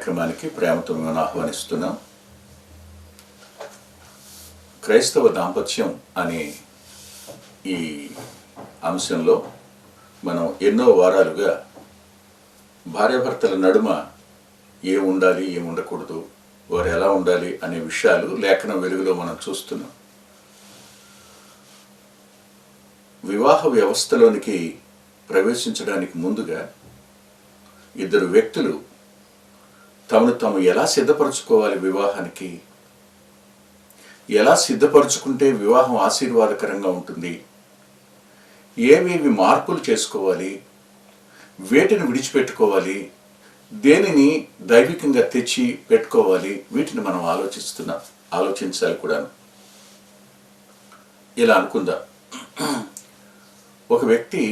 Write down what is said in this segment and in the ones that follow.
కార్యక్రమానికి ప్రేమతో మేము ఆహ్వానిస్తున్నాం. క్రైస్తవ దాంపత్యం అనే ఈ అంశంలో మనం ఎన్నో వారాలుగా భార్యాభర్తల నడుమ ఏం ఉండాలి, ఏం ఉండకూడదు, వారు ఎలా ఉండాలి అనే విషయాలు లేఖనం వెలుగులో మనం చూస్తున్నాం. వివాహ వ్యవస్థలోనికి ప్రవేశించడానికి ముందుగా ఇద్దరు వ్యక్తులు తమను తాము ఎలా సిద్ధపరచుకోవాలి, వివాహానికి ఎలా సిద్ధపరచుకుంటే వివాహం ఆశీర్వాదకరంగా ఉంటుంది, ఏవేవి మార్పులు చేసుకోవాలి, వేటిని విడిచిపెట్టుకోవాలి, దేనిని దైవికంగా తెచ్చి పెట్టుకోవాలి, వీటిని మనం ఆలోచించాలి కూడా. ఇలా అనుకుందాం, ఒక వ్యక్తి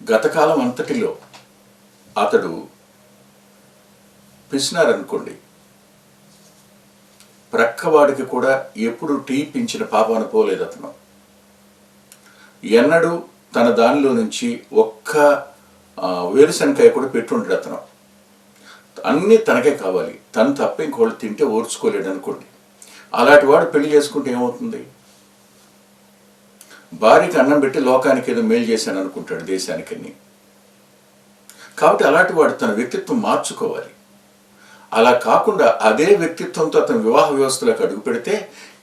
గతకాలం అంతటిలో అతడు పిసినారనుకోండి, ప్రక్కవాడికి కూడా ఎప్పుడు టీ పించిన పాపాన పోలేదు అతను. ఎన్నడూ తన దానిలో నుంచి ఒక్క వేరుశనకాయ కూడా పెట్టుంటాడు అతను. అన్నీ తనకే కావాలి, తను తప్ప ఇంకోళ్ళు తింటే ఓర్చుకోలేడు అనుకోండి. అలాంటి వాడు పెళ్లి చేసుకుంటే ఏమవుతుంది? భార్యకి అన్నం పెట్టి లోకానికి ఏదో మేలు చేశాను అనుకుంటాడు, దేశానికన్నీ. కాబట్టి అలాంటి వాడు తన వ్యక్తిత్వం మార్చుకోవాలి. అలా కాకుండా అదే వ్యక్తిత్వంతో అతను వివాహ వ్యవస్థలోకి అడుగు పెడితే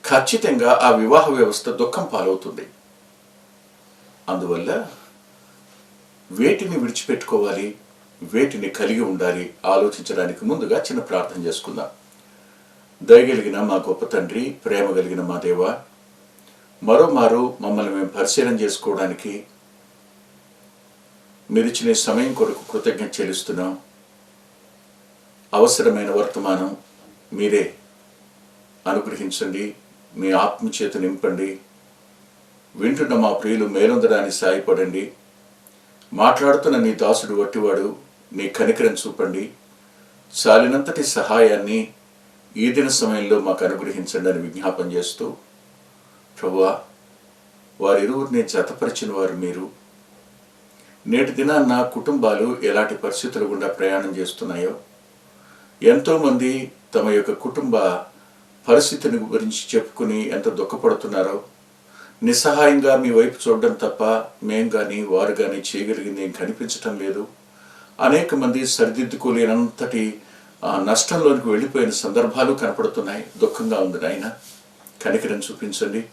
ఖచ్చితంగా ఆ వివాహ వ్యవస్థ దుఃఖం పాలవుతుంది. అందువల్ల వేటిని విడిచిపెట్టుకోవాలి, వేటిని కలిగి ఉండాలి ఆలోచించడానికి ముందుగా చిన్న ప్రార్థన చేసుకుందాం. దయగలిగిన మా గొప్ప తండ్రి, ప్రేమ కలిగిన మా దేవ, మరోమారు మమ్మల్ని మేము పరిశీలన చేసుకోవడానికి మీరు ఇచ్చిన సమయం కొరకు కృతజ్ఞత చెల్లిస్తున్నాం. అవసరమైన వర్తమానం మీరే అనుగ్రహించండి, మీ ఆత్మచేత నింపండి. వింటున్న మా ప్రియులు మేలొందడానికి సాయపడండి. మాట్లాడుతున్న నీ దాసుడు వట్టివాడు, నీ కనికరం చూపండి. చాలినంతటి సహాయాన్ని ఈ దిన సమయంలో మాకు అనుగ్రహించండి అని విజ్ఞాపన చేస్తూ, ప్రభువా, వారిరువురిని జతపరిచిన వారు మీరు. నేటి దినాన్న కుటుంబాలు ఎలాంటి పరిస్థితుల గుండా ప్రయాణం చేస్తున్నాయో, ఎంతోమంది తమ యొక్క కుటుంబ పరిస్థితిని గురించి చెప్పుకుని ఎంత దుఃఖపడుతున్నారో, నిస్సహాయంగా మీ వైపు చూడడం తప్ప మేం కానీ వారు కానీ చేయగలిగింది ఏం కనిపించటం లేదు. అనేక మంది సరిదిద్దుకోలేనంతటి నష్టంలోనికి వెళ్ళిపోయిన సందర్భాలు కనపడుతున్నాయి. దుఃఖంగా ఉంది నాయన, కనికరం చూపించండి.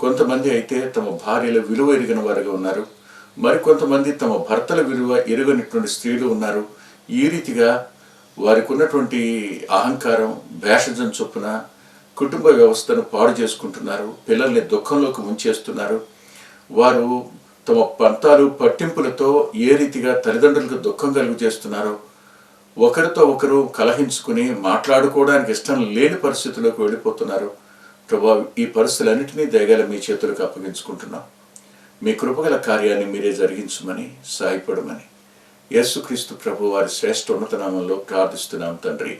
కొంతమంది అయితే తమ భార్యల విలువ ఎరిగిన వారుగా ఉన్నారు, మరికొంతమంది తమ భర్తల విలువ ఎరుగనటువంటి స్త్రీలు ఉన్నారు. ఈ రీతిగా వారికి ఉన్నటువంటి అహంకారం, భేషజం చొప్పున కుటుంబ వ్యవస్థను పాడు చేసుకుంటున్నారు, పిల్లల్ని దుఃఖంలోకి ముంచేస్తున్నారు. వారు తమ పంతాలు పట్టింపులతో ఏ రీతిగా తల్లిదండ్రులకు దుఃఖం కలుగు చేస్తున్నారో, ఒకరితో ఒకరు కలహించుకుని మాట్లాడుకోవడానికి ఇష్టం లేని పరిస్థితుల్లోకి వెళ్ళిపోతున్నారు. ప్రభా, ఈ పరిస్థితులన్నింటినీ దయగల మీ చేతులకు అప్పగించుకుంటున్నాం. మీ కృపగల కార్యాన్ని మీరే జరిగించమని, సాయపడమని యేసుక్రీస్తు ప్రభు వారి శ్రేష్ఠ ఉన్నత నామంలో ప్రార్థిస్తున్నాం తండ్రి,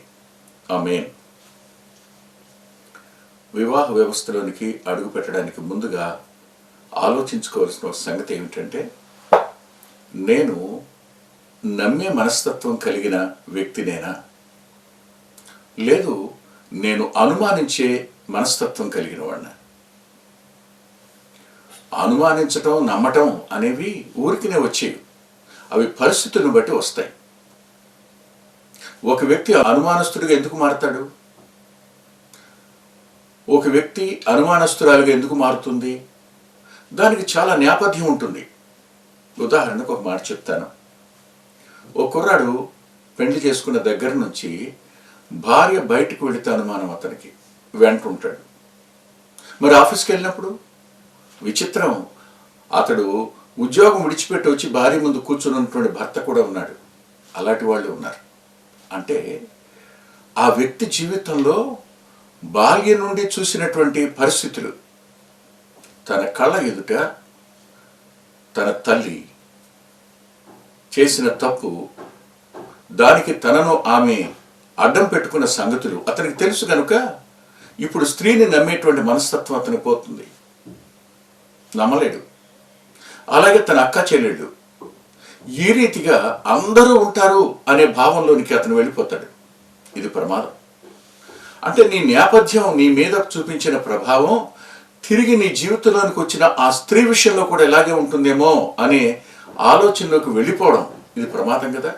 ఆమేన్. వివాహ వ్యవస్థలోనికి అడుగు పెట్టడానికి ముందుగా ఆలోచించుకోవాల్సిన సంగతి ఏమిటంటే, నేను నమ్మే మనస్తత్వం కలిగిన వ్యక్తినేనా, లేదు నేను అనుమానించే మనస్తత్వం కలిగిన వాడినా? అనుమానించటం, నమ్మటం అనేవి ఊరికినే వచ్చేవి, అవి పరిస్థితులను బట్టి వస్తాయి. ఒక వ్యక్తి అనుమానస్తుడిగా ఎందుకు మారతాడు? ఒక వ్యక్తి అనుమానస్తురాలుగా ఎందుకు మారుతుంది? దానికి చాలా నేపథ్యం ఉంటుంది. ఉదాహరణకు ఒక మాట చెప్తాను. ఓ కుర్రాడు పెళ్లి చేసుకున్న దగ్గర నుంచి భార్య బయటకు వెళితే అనుమానం అతనికి వెంటుంటాడు. మరి ఆఫీస్కి వెళ్ళినప్పుడు విచిత్రం, అతడు ఉద్యోగం విడిచిపెట్టి వచ్చి భార్య ముందు కూర్చుని ఉన్నటువంటి భర్త కూడా ఉన్నాడు. అలాంటి వాళ్ళు ఉన్నారు. అంటే ఆ వ్యక్తి జీవితంలో బాల్యం నుండి చూసినటువంటి పరిస్థితులు, తన కళ్ళ ఎదుట తన తల్లి చేసిన తప్పు, దానికి తనను ఆమె అడ్డం పెట్టుకున్న సంగతులు అతనికి తెలుసు కనుక ఇప్పుడు స్త్రీని నమ్మేటువంటి మనస్తత్వం అతనికి పోతుంది, నమ్మలేడు. అలాగే తన అక్క చెల్లెళ్ళు ఈ రీతిగా అందరూ ఉంటారు అనే భావంలోనికి అతను వెళ్ళిపోతాడు. ఇది ప్రమాదం. అంటే నీ నేపథ్యం నీ మీద చూపించిన ప్రభావం తిరిగి నీ జీవితంలోనికి వచ్చిన ఆ స్త్రీ విషయంలో కూడా ఇలాగే ఉంటుందేమో అనే ఆలోచనలోకి వెళ్ళిపోవడం, ఇది ప్రమాదం కదా.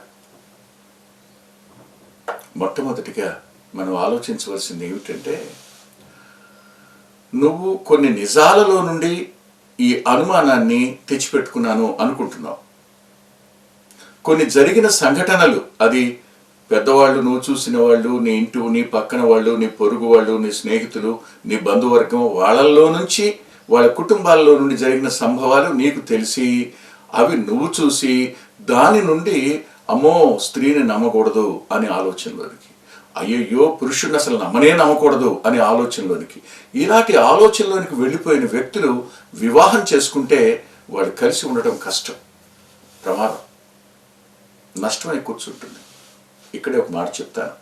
మొట్టమొదటిగా మనం ఆలోచించవలసింది ఏమిటంటే, నువ్వు కొన్ని నిజాలలో నుండి ఈ అనుమానాన్ని తెచ్చిపెట్టుకున్నాను అనుకుంటున్నావు. కొన్ని జరిగిన సంఘటనలు, అది పెద్దవాళ్ళు, నువ్వు చూసిన వాళ్ళు, నీ ఇంటి నీ పక్కన వాళ్ళు, నీ పొరుగు వాళ్ళు, నీ స్నేహితులు, నీ బంధువర్గం, వాళ్ళల్లో నుంచి వాళ్ళ కుటుంబాల్లో నుండి జరిగిన సంభవాలు నీకు తెలిసి అవి నువ్వు చూసి దాని నుండి అమ్మో స్త్రీని నమ్మకూడదు అనే ఆలోచనలోనికి, అయ్యయ్యో పురుషుడిని అసలు నమ్మకూడదు అనే ఆలోచనలోనికి, ఇలాంటి ఆలోచనలోనికి వెళ్ళిపోయిన వ్యక్తులు వివాహం చేసుకుంటే వాళ్ళు కలిసి ఉండటం కష్టం, ప్రమాదం, నష్టమై కూర్చుంటుంది. ఇక్కడే ఒక మాట చెప్తాను.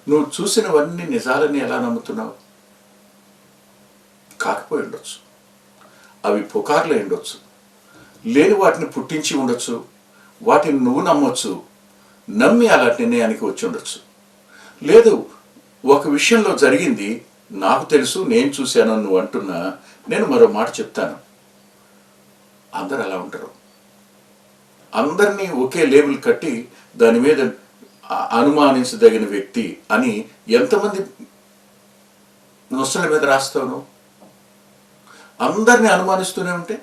నువ్వు చూసినవన్నీ నిజాలని ఎలా నమ్ముతున్నావు? కాకపోయి ఉండొచ్చు, అవి పుకార్లే ఉండొచ్చు, లేని వాటిని పుట్టించి ఉండొచ్చు, వాటిని నువ్వు నమ్మొచ్చు, నమ్మి అలాంటి నిర్ణయానికి వచ్చి ఉండొచ్చు. లేదు, ఒక విషయంలో జరిగింది, నాకు తెలుసు, నేను చూశాను నువ్వు అంటున్నా, నేను మరో మాట చెప్తాను. అందరు అలా ఉంటారు. అందరినీ ఒకే లేబుల్ కట్టి దాని మీద అనుమానించదగిన వ్యక్తి అని ఎంతమంది నొసల మీద రాస్తావు? అందరినీ అనుమానిస్తూనే ఉంటే,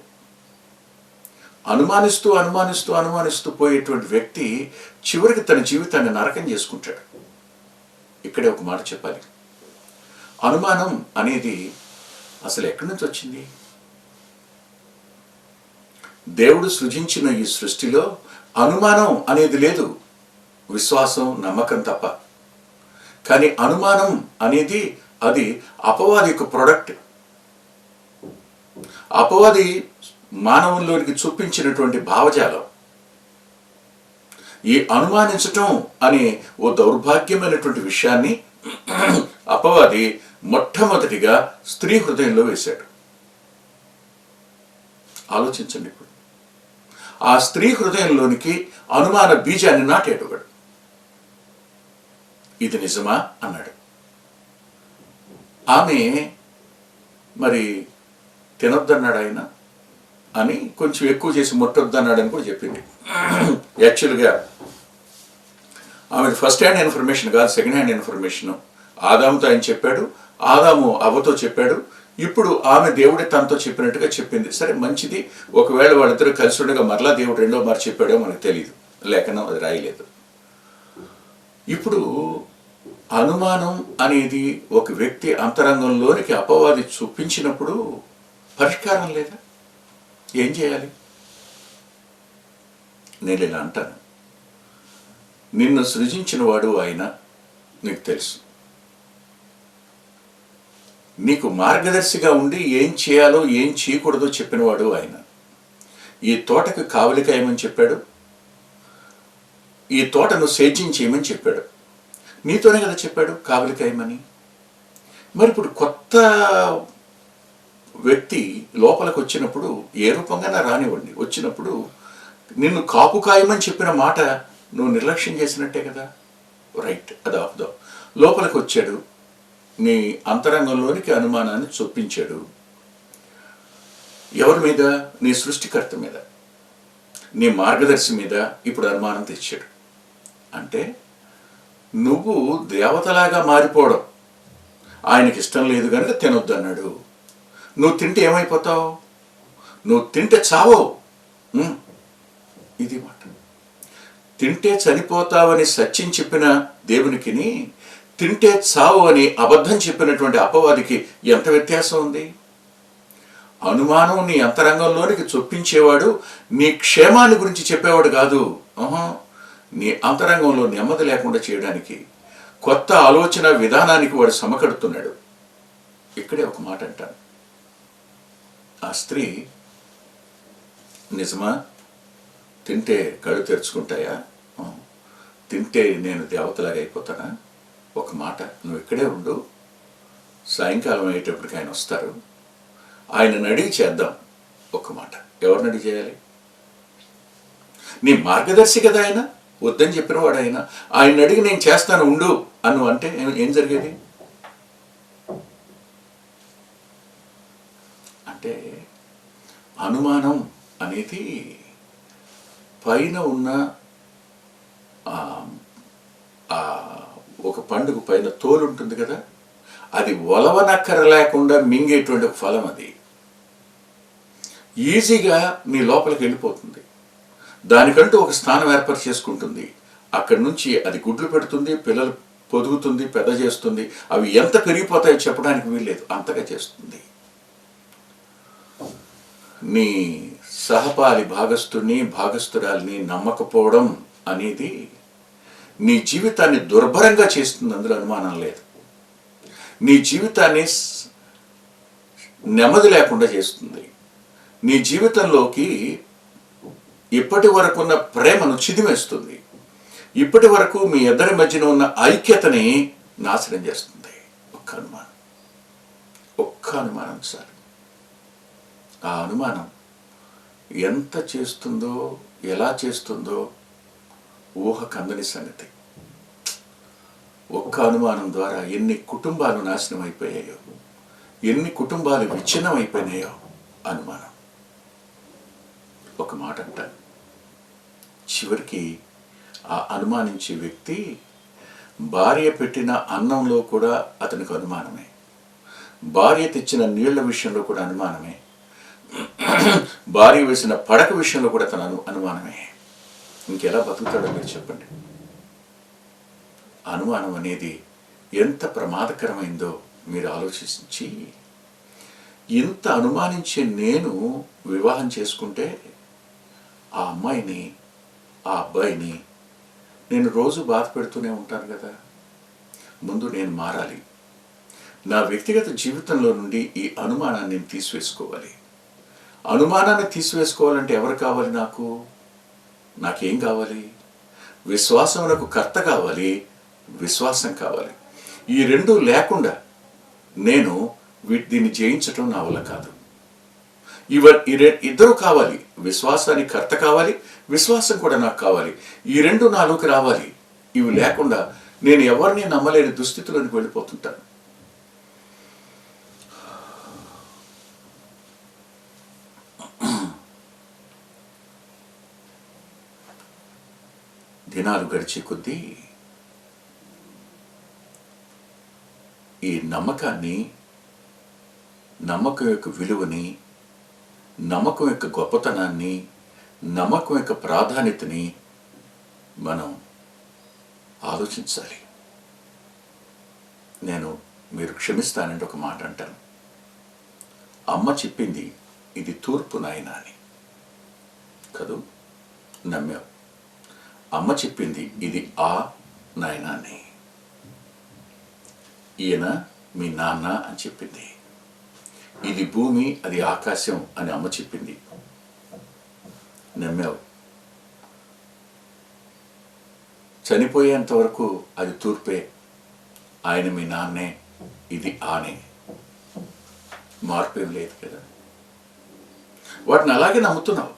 అనుమానిస్తూ అనుమానిస్తూ అనుమానిస్తూ పోయేటువంటి వ్యక్తి చివరికి తన జీవితాన్ని నరకం చేసుకుంటాడు. ఇక్కడే ఒక మాట చెప్పాలి. అనుమానం అనేది అసలు ఎక్కడి నుంచి వచ్చింది? దేవుడు సృజించిన ఈ సృష్టిలో అనుమానం అనేది లేదు, విశ్వాసం, నమ్మకం తప్ప. కానీ అనుమానం అనేది అది అపవాది యొక్క ప్రొడక్ట్. అపవాది మానవుల్లోనికి చూపించినటువంటి భావజాలం. ఈ అనుమానించటం అనే ఓ దౌర్భాగ్యమైనటువంటి విషయాన్ని అపవాది మొట్టమొదటిగా స్త్రీ హృదయంలో వేశాడు. ఆలోచించండి. ఇప్పుడు ఆ స్త్రీ హృదయంలోనికి అనుమాన బీజాన్ని నాటాడు. వాడు ఇది నిజమా అన్నాడు. ఆమె మరి తినొద్దన్నాడు ఆయన అని కొంచెం ఎక్కువ చేసి ముట్టొద్దన్నాడని కూడా చెప్పింది. యాక్చువల్గా ఆమె ఫస్ట్ హ్యాండ్ ఇన్ఫర్మేషన్ కాదు, సెకండ్ హ్యాండ్ ఇన్ఫర్మేషన్. ఆదాముతో ఆయన చెప్పాడు, ఆదాము అవ్వతో చెప్పాడు, ఇప్పుడు ఆమె దేవుడే తనతో చెప్పినట్టుగా చెప్పింది. సరే, మంచిది. ఒకవేళ వాళ్ళిద్దరూ కలిసి ఉండగా మరలా దేవుడు రెండో మారు చెప్పాడో మనకు తెలియదు, లేఖనం అది రాయలేదు. ఇప్పుడు అనుమానం అనేది ఒక వ్యక్తి అంతరంగంలోనికి అపవాది చూపించినప్పుడు పరిష్కారం లేదా? ఏం చేయాలి? నేను ఇలా అంటాను, నిన్ను సృజించిన వాడు ఆయన, నీకు తెలుసు. నీకు మార్గదర్శిగా ఉండి ఏం చేయాలో ఏం చేయకూడదో చెప్పినవాడు ఆయన. ఈ తోటకు కావలి కాయమని చెప్పాడు, ఈ తోటను సేద్యం చేయమని చెప్పాడు. నీతోనే కదా చెప్పాడు కావలి కాయమని. మరి ఇప్పుడు కొత్త వ్యక్తి లోపలికి వచ్చినప్పుడు, ఏ రూపంగానే రానివ్వండి, వచ్చినప్పుడు నిన్ను కాపు కాయమని చెప్పిన మాట నువ్వు నిర్లక్ష్యం చేసినట్టే కదా. రైట్, అది ఆపుదాం. లోపలికి వచ్చాడు, నీ అంతరంగంలోనికి అనుమానాన్ని చొప్పించాడు. ఎవరి మీద? నీ సృష్టికర్త మీద, నీ మార్గదర్శి మీద ఇప్పుడు అనుమానం తెచ్చాడు. అంటే నువ్వు దేవతలాగా మారిపోవడం ఆయనకి ఇష్టం లేదు కనుక తినొద్దు అన్నాడు. నువ్వు తింటే ఏమైపోతావు? నువ్వు తింటే చావవు. ఇది మాట. తింటే చనిపోతావని సత్యం చెప్పిన దేవునికిని, తింటే చావు అని అబద్ధం చెప్పినటువంటి అపవాదికి ఎంత వ్యత్యాసం ఉంది? అనుమానం నీ అంతరంగంలోనికి చొప్పించేవాడు నీ క్షేమాన్ని గురించి చెప్పేవాడు కాదు. నీ అంతరంగంలో నెమ్మది లేకుండా చేయడానికి కొత్త ఆలోచన విధానానికి వాడు సమకడుతున్నాడు. ఇక్కడే ఒక మాట అంటాను. ఆ స్త్రీ నిజమా? తింటే కళ్ళు తెరుచుకుంటాయా? తింటే నేను దేవతలాగా అయిపోతానా? ఒక మాట, నువ్వు ఇక్కడే ఉండు, సాయంకాలం అయ్యేటప్పటికి ఆయన వస్తారు, ఆయనను అడిగి చేద్దాం. ఒక మాట, ఎవరిని అడిగి చేయాలి? నీ మార్గదర్శి కదా ఆయన, వద్దని చెప్పిన వాడు ఆయన అడిగి నేను చేస్తాను ఉండు అను అంటే ఏం జరిగేది? అంటే అనుమానం అనేది పైన ఉన్న ఒక పండుగ పైన తోలు ఉంటుంది కదా, అది ఒలవనక్కర లేకుండా మింగేటువంటి ఒక ఫలం. అది ఈజీగా నీ లోపలికి వెళ్ళిపోతుంది, దానికంటూ ఒక స్థానం ఏర్పాటు చేసుకుంటుంది. అక్కడి నుంచి అది గుడ్లు పెడుతుంది, పిల్లలు పొదుగుతుంది, పెద్ద చేస్తుంది. అవి ఎంత పెరిగిపోతాయో చెప్పడానికి వీల్లేదు, అంతగా చేస్తుంది. నీ సహపాలి భాగస్తురాల్ని నమ్మకపోవడం అనేది నీ జీవితాన్ని దుర్భరంగా చేస్తుంది, అందులో అనుమానం లేదు. నీ జీవితాన్ని నెమ్మది లేకుండా చేస్తుంది. నీ జీవితంలోకి ఇప్పటి వరకున్న ప్రేమను చిదిమేస్తుంది. ఇప్పటి వరకు మీ ఇద్దరి మధ్యన ఉన్న ఐక్యతని నాశనం చేస్తుంది. ఒక్క అనుమానం సార్. ఆ అనుమానం ఎంత చేస్తుందో, ఎలా చేస్తుందో ఊహ కందని సంగతి. ఒక్క అనుమానం ద్వారా ఎన్ని కుటుంబాలు నాశనం అయిపోయాయో, ఎన్ని కుటుంబాలు విచ్ఛిన్నం అయిపోయినాయో అనుమానం. ఒక మాట అంటాను, చివరికి ఆ అనుమానించే వ్యక్తి భార్య పెట్టిన అన్నంలో కూడా అతనికి అనుమానమే, భార్య తెచ్చిన నీళ్ల విషయంలో కూడా అనుమానమే, భార్య వేసిన పడక విషయంలో కూడా తన అనుమానమే. ఇంకెలా బతుకుతాడో మీరు చెప్పండి. అనుమానం అనేది ఎంత ప్రమాదకరమైందో మీరు ఆలోచించి, ఇంత అనుమానించే నేను వివాహం చేసుకుంటే ఆ అమ్మాయిని, ఆ అబ్బాయిని నేను రోజు బాధ పెడుతూనే ఉంటాను కదా. ముందు నేను మారాలి. నా వ్యక్తిగత జీవితంలో నుండి ఈ అనుమానాన్ని నేను తీసివేసుకోవాలి. అనుమానాన్ని తీసివేసుకోవాలంటే ఎవరు కావాలి? నాకేం కావాలి? విశ్వాసమునకు కర్త కావాలి, విశ్వాసం కావాలి. ఈ రెండు లేకుండా నేను దీన్ని జయించటం నా వల్ల కాదు. ఇద్దరు కావాలి. విశ్వాసానికి కర్త కావాలి, విశ్వాసం కూడా నాకు కావాలి. ఈ రెండు నాలోకి రావాలి. ఇవి లేకుండా నేను ఎవరిని నమ్మలేని దుస్థితిలోనికి వెళ్ళిపోతుంటాను. దినాలు గడిచే కొద్దీ ఈ నమ్మకాన్ని, నమ్మకం యొక్క విలువని, నమ్మకం యొక్క గొప్పతనాన్ని, నమ్మకం యొక్క ప్రాధాన్యతని మనం ఆలోచించాలి. మీరు క్షమిస్తానంటే ఒక మాట అంటాను. అమ్మ చెప్పింది ఇది తూర్పు నాయనా అని కదూ, నమ్మావు. అమ్మ చెప్పింది ఇది ఆ నాయనా అని, ఈయన మీ నాన్న అని చెప్పింది. ఇది భూమి, అది ఆకాశం అని అమ్మ చెప్పింది, నమ్మావు. చనిపోయేంత వరకు అది తూర్పే, ఆయన మీ నాన్నే, ఇది ఆనే. మార్పేం లేదు కదా. వాటిని అలాగే నమ్ముతున్నావు.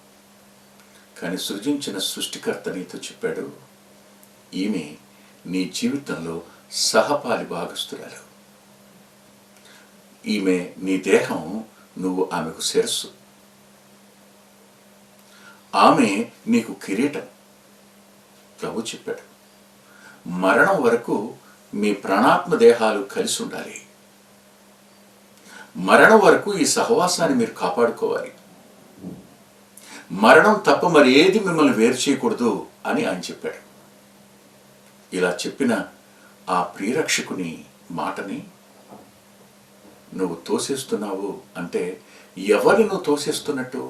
కానీ సృజించిన సృష్టికర్త నీతో చెప్పాడు, ఈమె నీ జీవితంలో సహపాలి భాగస్తురాలు. ఈమె నీ దేహం, నువ్వు ఆమెకు శిరస్సు. ఆమె నీకు కిరీటం. ప్రభు చెప్పాడు, మరణం వరకు మీ ప్రాణాత్మ దేహాలు కలిసి ఉండాలి. మరణం వరకు ఈ సహవాసాన్ని మీరు కాపాడుకోవాలి. మరణం తప్ప మరి ఏది మిమ్మల్ని వేరు చేయకూడదు అని ఆయన చెప్పాడు. ఇలా చెప్పిన ఆ ప్రియరక్షకుని మాటని నువ్వు తోసేస్తున్నావు అంటే ఎవరిని నువ్వు తోసేస్తున్నట్టు?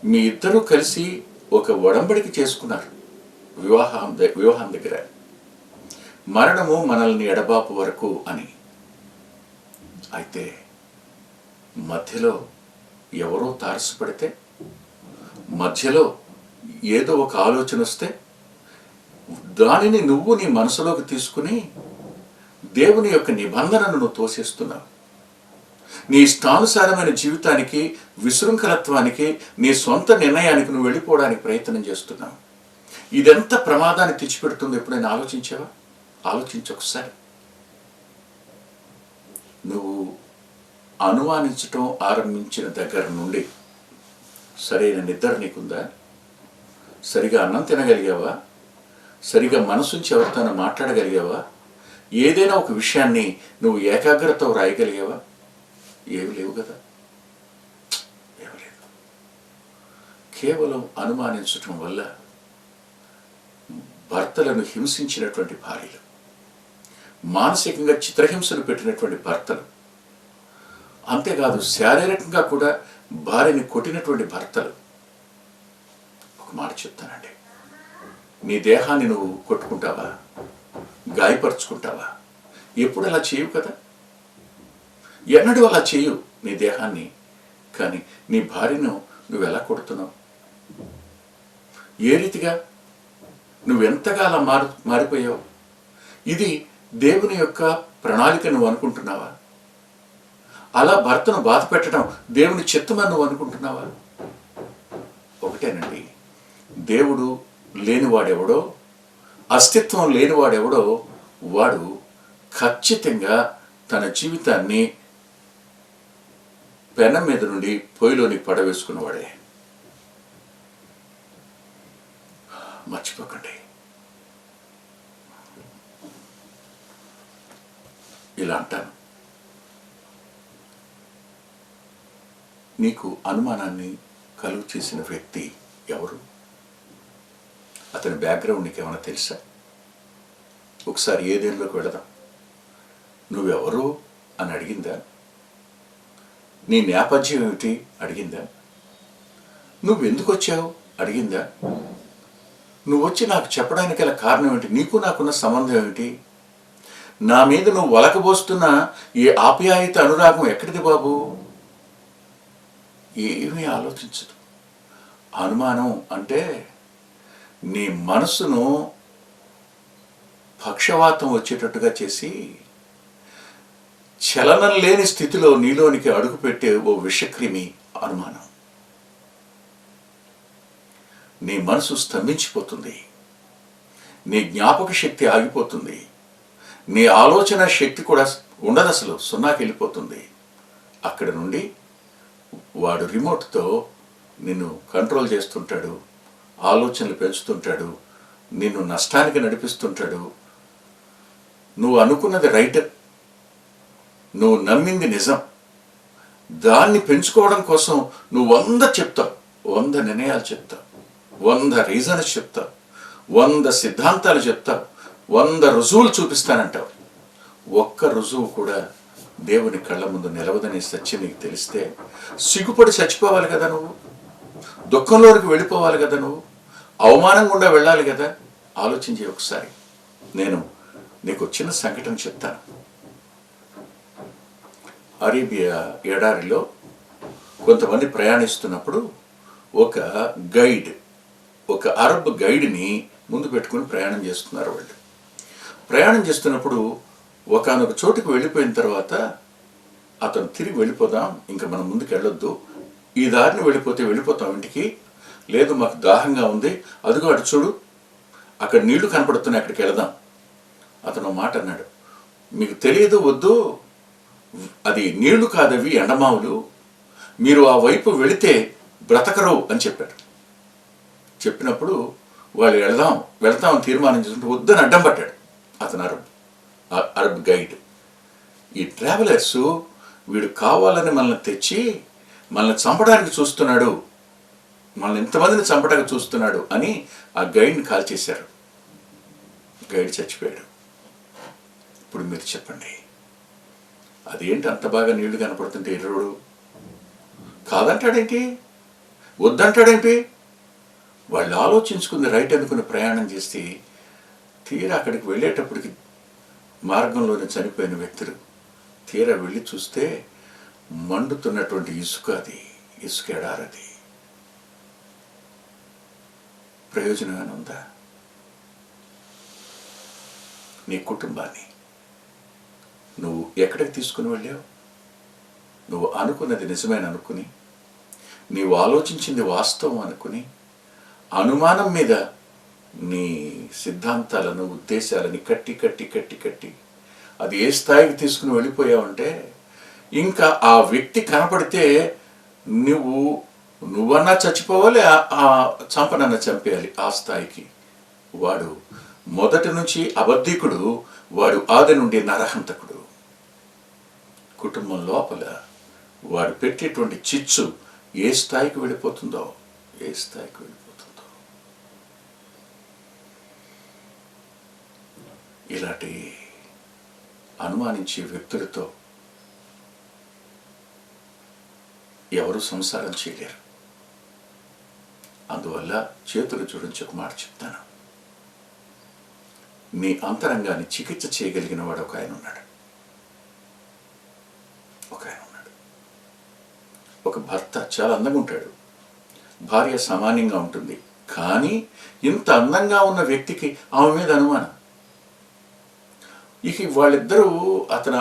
మీ ఇద్దరూ కలిసి ఒక ఒడంబడిక చేసుకున్నారు వివాహం దగ్గర, మరణము మనల్ని ఎడబాపు వరకు అని. అయితే మధ్యలో ఎవరో తారసపడితే, మధ్యలో ఏదో ఒక ఆలోచన వస్తే దానిని నువ్వు నీ మనసులోకి తీసుకుని దేవుని యొక్క నిబంధనను నువ్వు తోసేస్తున్నావు. నీ ఇష్టానుసారమైన జీవితానికి, విశృంఖలత్వానికి, నీ సొంత నిర్ణయానికి నువ్వు వెళ్ళిపోవడానికి ప్రయత్నం చేస్తున్నావు. ఇదెంత ప్రమాదాన్ని తెచ్చిపెడుతుందో ఎప్పుడైనా ఆలోచించావా? ఆలోచించొకసారి. నువ్వు అనుమానించటం ఆరంభించిన దగ్గర నుండి సరైన నిద్ర నీకుందా? సరిగా అన్నం తినగలిగావా? సరిగా మనసుంచి ఎవరితో మాట్లాడగలిగావా? ఏదైనా ఒక విషయాన్ని నువ్వు ఏకాగ్రతతో రాయగలిగావా? ఏమి లేవు కదా, ఏమి లేదు. కేవలం అనుమానించటం వల్ల భర్తలను హింసించినటువంటి భార్యలు, మానసికంగా చిత్రహింసలు పెట్టినటువంటి భర్తలు, అంతేకాదు శారీరకంగా కూడా భార్యని కొట్టినటువంటి భర్తలు. ఒక మాట చెప్తానండి, నీ దేహాన్ని నువ్వు కొట్టుకుంటావా? గాయపరుచుకుంటావా? ఎప్పుడు అలా చేయవు కదా, ఎన్నడూ అలా చేయు నీ దేహాన్ని. కానీ నీ భార్యను నువ్వు ఎలా కొడుతున్నావు? ఏ రీతిగా నువ్వెంతగా అలా మారిపోయావు? ఇది దేవుని యొక్క ప్రణాళిక నువ్వు అనుకుంటున్నావా? అలా భర్తను బాధ పెట్టడం దేవుని చిత్తమని నువ్వు అనుకుంటున్నావా? ఒకటేనండి, దేవుడు లేనివాడెవడో, అస్తిత్వం లేనివాడెవడో వాడు ఖచ్చితంగా తన జీవితాన్ని పెనం మీద నుండి పొయ్యిలోని పడవేసుకున్నవాడే. మర్చిపోకండి. ఇలా అంటాను, నీకు అనుమానాన్ని కలుగు చేసిన వ్యక్తి ఎవరు? అతని బ్యాక్గ్రౌండ్ నీకు ఏమైనా తెలుసా? ఒకసారి ఏదేళ్ళలోకి వెళదాం. నువ్వెవరు అని అడిగిందా? నీ నేపథ్యం ఏమిటి అడిగిందా? నువ్వెందుకు వచ్చావు అడిగిందా? నువ్వు వచ్చి నాకు చెప్పడానికి గల కారణం ఏంటి? నీకు నాకున్న సంబంధం ఏమిటి? నా మీద నువ్వు వలకబోస్తున్న ఈ ఆప్యాయత, అనురాగం ఎక్కడిది బాబు? ఏమీ ఆలోచించదు. అనుమానం అంటే నీ మనసును పక్షవాతం వచ్చేటట్టుగా చేసి చలనం లేని స్థితిలో నీలోనికి అడుగుపెట్టే ఓ విషక్రిమి అనుమానం. నీ మనసు స్తంభించిపోతుంది, నీ జ్ఞాపక శక్తి ఆగిపోతుంది, నీ ఆలోచన శక్తి కూడా ఉండదు, అసలు సున్నాకి వెళ్ళిపోతుంది. అక్కడ నుండి వాడు రిమోట్తో నిన్ను కంట్రోల్ చేస్తుంటాడు, ఆలోచనలు పెంచుతుంటాడు, నిన్ను నష్టానికి నడిపిస్తుంటాడు. నువ్వు అనుకున్నది రైట్, నువ్వు నమ్మింది నిజం, దాన్ని పెంచుకోవడం కోసం నువ్వు 100 చెప్తావు, 100 నిర్ణయాలు చెప్తావు, 100 రీజన్స్ చెప్తావు, 100 సిద్ధాంతాలు చెప్తావు, 100 రుజువులు చూపిస్తానంటావు. ఒక్క రుజువు కూడా దేవుని కళ్ళ ముందు నిలవదనే సత్యం నీకు తెలిస్తే సిగ్గుపడి చచ్చిపోవాలి కదా, నువ్వు దుఃఖంలోనికి వెళ్ళిపోవాలి కదా, నువ్వు అవమానం గుండా వెళ్ళాలి కదా. ఆలోచించి ఒకసారి. నేను నీకు చిన్న సంఘటన చెప్తాను. అరేబియా ఎడారిలో కొంతమంది ప్రయాణిస్తున్నప్పుడు ఒక గైడ్, ఒక అరబ్ గైడ్ని ముందు పెట్టుకుని ప్రయాణం చేస్తున్నారు. వాళ్ళు ప్రయాణం చేస్తున్నప్పుడు ఒకనొక చోటుకు వెళ్ళిపోయిన తర్వాత అతను తిరిగి వెళ్ళిపోదాం, ఇంకా మనం ముందుకు వెళ్ళొద్దు, ఈ దారిని వెళ్ళిపోతాం ఇంటికి, లేదు మాకు దాహంగా ఉంది, అదిగో అటు చూడు అక్కడ నీళ్లు కనపడుతున్నాయి, అక్కడికి వెళదాం. అతను మాట అన్నాడు, మీకు తెలియదు, వద్దు, అది నీళ్లు కాదవి ఎండమావులు, మీరు ఆ వైపు వెళితే బ్రతకరు అని చెప్పాడు. చెప్పినప్పుడు వాళ్ళు వెళతామని తీర్మానం చేసుకుంటూ వద్దని అడ్డం పట్టాడు అతను అరబ్ గైడ్. ఈ ట్రావెలర్స్ వీడు కావాలని మనల్ని తెచ్చి మనల్ని చంపడానికి చూస్తున్నాడు, మనల్ని ఎంతమందిని చంపడానికి చూస్తున్నాడు అని ఆ గైడ్ని కాల్ చేశారు. గైడ్ చచ్చిపోయాడు. ఇప్పుడు మీరు చెప్పండి, అదేంటి అంత బాగా నీళ్లు కనపడుతుంటే ఎర్రోడు కాదంటాడేంటి, వద్దంటాడేంటి? వాళ్ళు ఆలోచించుకుంది రైట్ అనుకుని ప్రయాణం చేసి తీరా అక్కడికి వెళ్ళేటప్పటికి మార్గంలోనే చనిపోయిన వ్యక్తులు తీరా వెళ్ళి చూస్తే మండుతున్నటువంటి ఇసుక, అది ఇసుక ఎడారది. ప్రయోజనం ఉందా? నీ కుటుంబాన్ని నువ్వు ఎక్కడికి తీసుకుని వెళ్ళావు? నువ్వు అనుకున్నది నిజమేన అనుకుని, నీవు ఆలోచించింది వాస్తవం అనుకుని, అనుమానం మీద నీ సిద్ధాంతాలను, ఉద్దేశాలని కట్టి కట్టి కట్టి కట్టి అది ఏ స్థాయికి తీసుకుని వెళ్ళిపోయావంటే, ఇంకా ఆ వ్యక్తి కనపడితే నువ్వన్నా చచ్చిపోవాలి, ఆ చంపనన్నా చంపేయాలి. ఆ స్థాయికి వాడు మొదటి నుంచి అబద్ధికుడు, వాడు ఆది నుండి నరహంతకుడు. కుటుంబం లోపల వాడు పెట్టేటువంటి చిచ్చు ఏ స్థాయికి వెళ్ళిపోతుందో, ఏ స్థాయికి వెళ్ళిపోతుందో. ఇలాంటి అనుమానించే వ్యక్తులతో ఎవరు సంసారం చేయలేరు. అందువల్ల చేతులు జోడించి ఒక మాట చెప్తాను. నీ అంతరంగాన్ని చికిత్స చేయగలిగిన వాడు ఒక ఆయన ఉన్నాడు. ఒక భర్త చాలా అందంగా ఉంటాడు, భార్య సామాన్యంగా ఉంటుంది. కానీ ఇంత అందంగా ఉన్న వ్యక్తికి ఆమె మీద అనుమానం. ఇక వాళ్ళిద్దరూ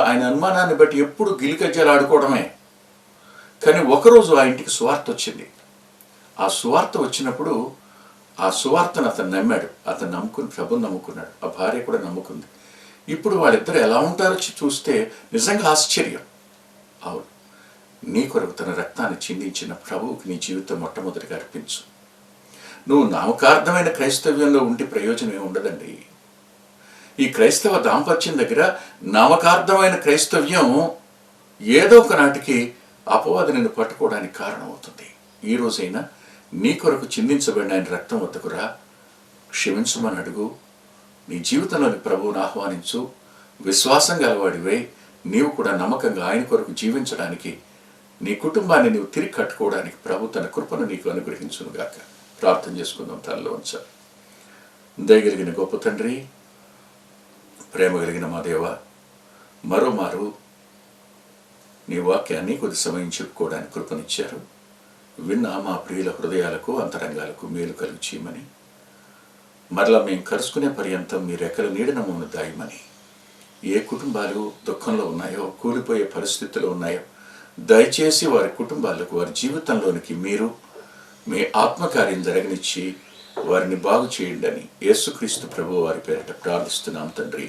ఆయన అనుమానాన్ని బట్టి ఎప్పుడు గిలికజ్జాలు ఆడుకోవడమే. కానీ ఒకరోజు ఆ ఇంటికి సువార్త వచ్చింది. ఆ సువార్త వచ్చినప్పుడు ఆ సువార్తను అతను నమ్మాడు. అతను నమ్ముకుని ప్రభుని నమ్ముకున్నాడు. ఆ భార్య కూడా నమ్ముకుంది. ఇప్పుడు వాళ్ళిద్దరు ఎలా ఉంటారో చూస్తే నిజంగా ఆశ్చర్యం. అవును, నీ కొరకు తన రక్తాన్ని చిందించిన ప్రభువుకి నీ జీవితం మొట్టమొదటిగా అర్పించు. నువ్వు నామకార్థమైన క్రైస్తవ్యంలో ఉంటే ప్రయోజనం ఉండదండి. ఈ క్రైస్తవ దాంపత్యం దగ్గర నామకార్థమైన క్రైస్తవ్యం ఏదో ఒక నాటికి అపవాది నిన్ను పట్టుకోవడానికి కారణమవుతుంది. ఈ రోజైనా నీ కొరకు చిందించబడిన ఆయన రక్తం వద్దకురా, క్షమించమని అడుగు, నీ జీవితంలోని ప్రభువును ఆహ్వానించు. విశ్వాసం గలవాడివై నీవు కూడా నమ్మకంగా ఆయన కొరకు జీవించడానికి, నీ కుటుంబాన్ని నీవు తిరిగి కట్టుకోవడానికి ప్రభు తన కృపను నీకు అనుగ్రహించునుగాక. ప్రార్థన చేసుకుందాం. తనలో ఉంచాలి. దయగలిగిన గొప్ప తండ్రి, ప్రేమ కలిగిన మా దేవ, మరోమారు నీ వాక్యాన్ని కొద్ది సమయం చెప్పుకోవడానికి కృపనిచ్చారు. విన్న మా ప్రియుల హృదయాలకు, అంతరంగాలకు మేలు కలుగు చేయమని, మరలా మేము కలుసుకునే పర్యంతం మీ రెక్కల నీడన మమ్మల్ని దాయమని, ఏ కుటుంబాలు దుఃఖంలో ఉన్నాయో, కూలిపోయే పరిస్థితుల్లో ఉన్నాయో, దయచేసి వారి కుటుంబాలకు, వారి జీవితంలోనికి మీరు మీ ఆత్మకార్యం జరగనిచ్చి వారిని బాగు చేయండి అని యేసుక్రీస్తు ప్రభు వారి పేరిట ప్రార్థిస్తున్నాం తండ్రి.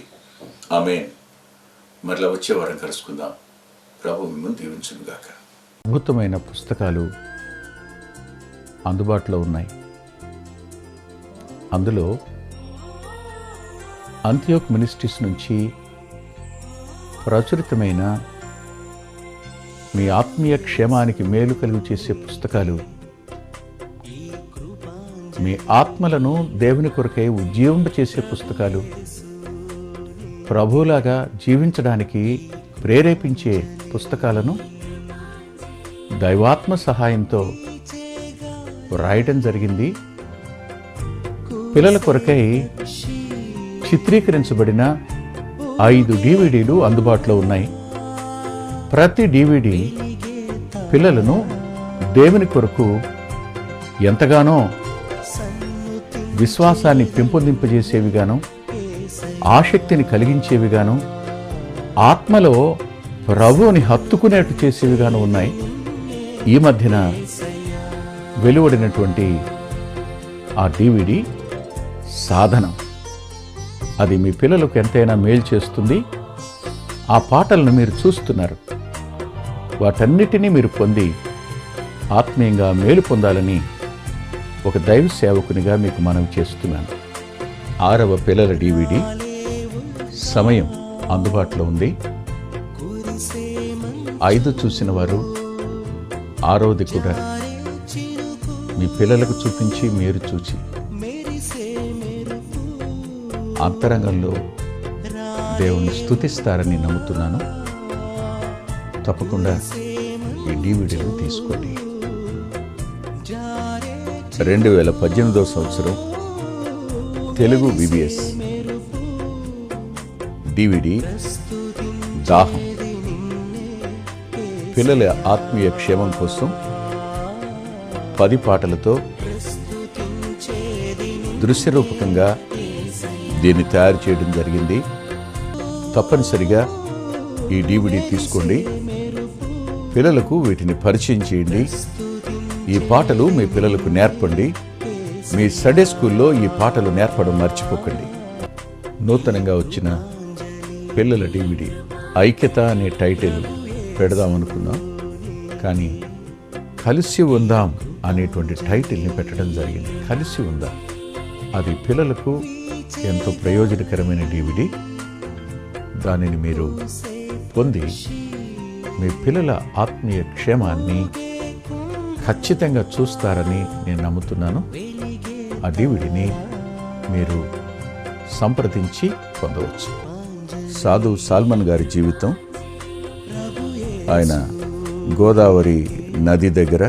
ఆమేన్. మరలా వచ్చే వారం కలుసుకుందాం. ప్రభు మిమ్మల్ని దీవించునుగాక. అద్భుతమైన పుస్తకాలు అందుబాటులో ఉన్నాయి. అందులో అంత్యోక్ మినిస్ట్రీస్ నుంచి ప్రచురితమైన మీ ఆత్మీయ క్షేమానికి మేలు కలుగు చేసే పుస్తకాలు, మీ ఆత్మలను దేవుని కొరకై ఉజ్జీవింపచేసే పుస్తకాలు, ప్రభువులాగా జీవించడానికి ప్రేరేపించే పుస్తకాలను దైవాత్మ సహాయంతో వ్రాయటం జరిగింది. పిల్లల కొరకై చిత్రీకరించబడిన 5 DVDలు అందుబాటులో ఉన్నాయి. ప్రతి DVD పిల్లలను దేవుని కొరకు ఎంతగానో విశ్వాసాన్ని పెంపొందింపజేసేవిగాను, ఆసక్తిని కలిగించేవిగాను, ఆత్మలో ప్రభువుని హత్తుకునేట్టు చేసేవిగాను ఉన్నాయి. ఈ మధ్యన వెలువడినటువంటి ఆ DVD సాధనం, అది మీ పిల్లలకు ఎంతైనా మేలు చేస్తుంది. ఆ పాటలను మీరు చూస్తున్నారు. వాటన్నిటినీ మీరు పొంది ఆత్మీయంగా మేలు పొందాలని ఒక దైవ సేవకునిగా మీకు మనవి చేస్తున్నాను. 6వ పిల్లల DVD సమయం అందుబాటులో ఉంది. 5 చూసిన వారు 6వది కూడా మీ పిల్లలకు చూపించి మీరు చూచి అంతరంగంలో దేవుని స్తుతిస్తారని నమ్ముతున్నాను. తప్పకుండా ఈ DVDలు తీసుకోండి. 2018వ సంవత్సరం తెలుగు VBS DVD దాహం, పిల్లల ఆత్మీయ క్షేమం కోసం 10 పాటలతో దృశ్యరూపకంగా దీన్ని తయారు చేయడం జరిగింది. తప్పనిసరిగా ఈ DVD తీసుకోండి. పిల్లలకు వీటిని పరిచయం చేయండి. ఈ పాటలు మీ పిల్లలకు నేర్పండి. మీ సండే స్కూల్లో ఈ పాటలు నేర్పడం మర్చిపోకండి. నూతనంగా వచ్చిన పిల్లల DVD ఐక్యత అనే టైటిల్ పెడదామనుకున్నాం, కానీ కలిసి ఉందాం అనేటువంటి టైటిల్ని పెట్టడం జరిగింది. కలిసి ఉందాం, అది పిల్లలకు ఎంతో ప్రయోజనకరమైన DVD. దానిని మీరు పొంది మీ పిల్లల ఆత్మీయ క్షేమాన్ని ఖచ్చితంగా చూస్తారని నేను నమ్ముతున్నాను. ఆ DVDని మీరు సంప్రదించి పొందవచ్చు. సాధు సాల్మన్ గారి జీవితం, ఆయన గోదావరి నది దగ్గర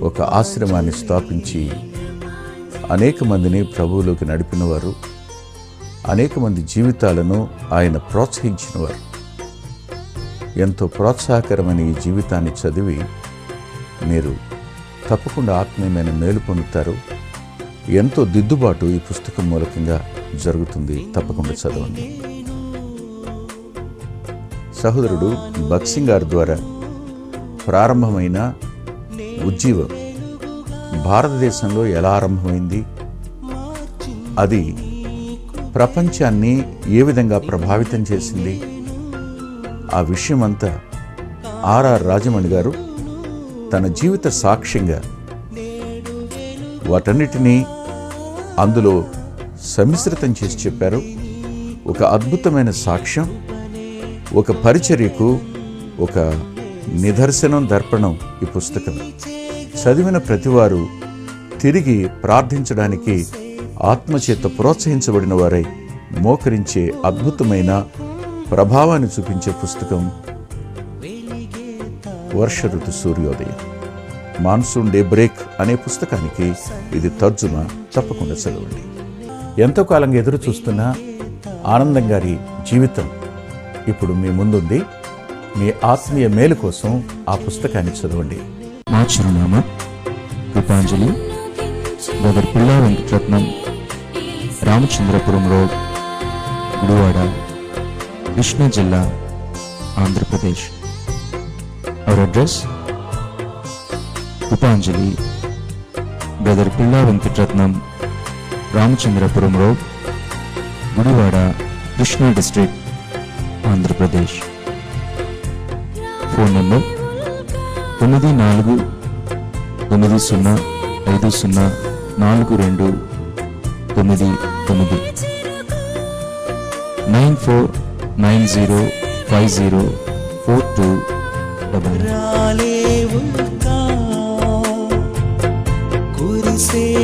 ఒక ఆశ్రమాన్ని స్థాపించి అనేక మందిని ప్రభువులోకి నడిపినవారు, అనేక మంది జీవితాలను ఆయన ప్రోత్సహించినవారు. ఎంతో ప్రోత్సాహకరమైన ఈ జీవితాన్ని చదివి మీరు తప్పకుండా ఆత్మీయమైన మేలు పొందుతారు. ఎంతో దిద్దుబాటు ఈ పుస్తకం మూలకంగా జరుగుతుంది. తప్పకుండా చదవండి. సహోదరుడు బక్సింగ్ గారి ద్వారా ప్రారంభమైన ఉజ్జీవం భారతదేశంలో ఎలా ఆరంభమైంది, అది ప్రపంచాన్ని ఏ విధంగా ప్రభావితం చేసింది, ఆ విషయమంతా ఆర్ఆర్ రాజమణి గారు తన జీవిత సాక్ష్యంగా వాటన్నిటినీ అందులో సమిశ్రితం చేసి చెప్పారు. ఒక అద్భుతమైన సాక్ష్యం, ఒక పరిచర్యకు ఒక నిదర్శనం, దర్పణం ఈ పుస్తకం. చదివిన ప్రతివారు తిరిగి ప్రార్థించడానికి ఆత్మచేత ప్రోత్సహించబడిన వారై మోకరించే అద్భుతమైన ప్రభావాన్ని చూపించే పుస్తకం వర్ష ఋతు సూర్యోదయం, మాన్సూన్ డే బ్రేక్ అనే పుస్తకానికి ఇది తర్జుమా. తప్పకుండా చదవండి. ఎంతో కాలంగా ఎదురు చూస్తున్న ఆనందం గారి జీవితం ఇప్పుడు మీ ముందుంది. మీ ఆత్మీయ మేలు కోసం ఆ పుస్తకాన్ని చదవండి. మా చిరునామా కృపాంజలి, బ్రదర్ పిల్లా వెంకటరత్నం, రామచంద్రపురం రోడ్, గుడివాడ, కృష్ణా జిల్లా, Andhra Pradesh. Our address Krupanjali, brother Pilla Venkataratnam, Ramachandrapuram road, Gudivada, Krishna district, Andhra Pradesh. Phone number 9490504299 9490504299.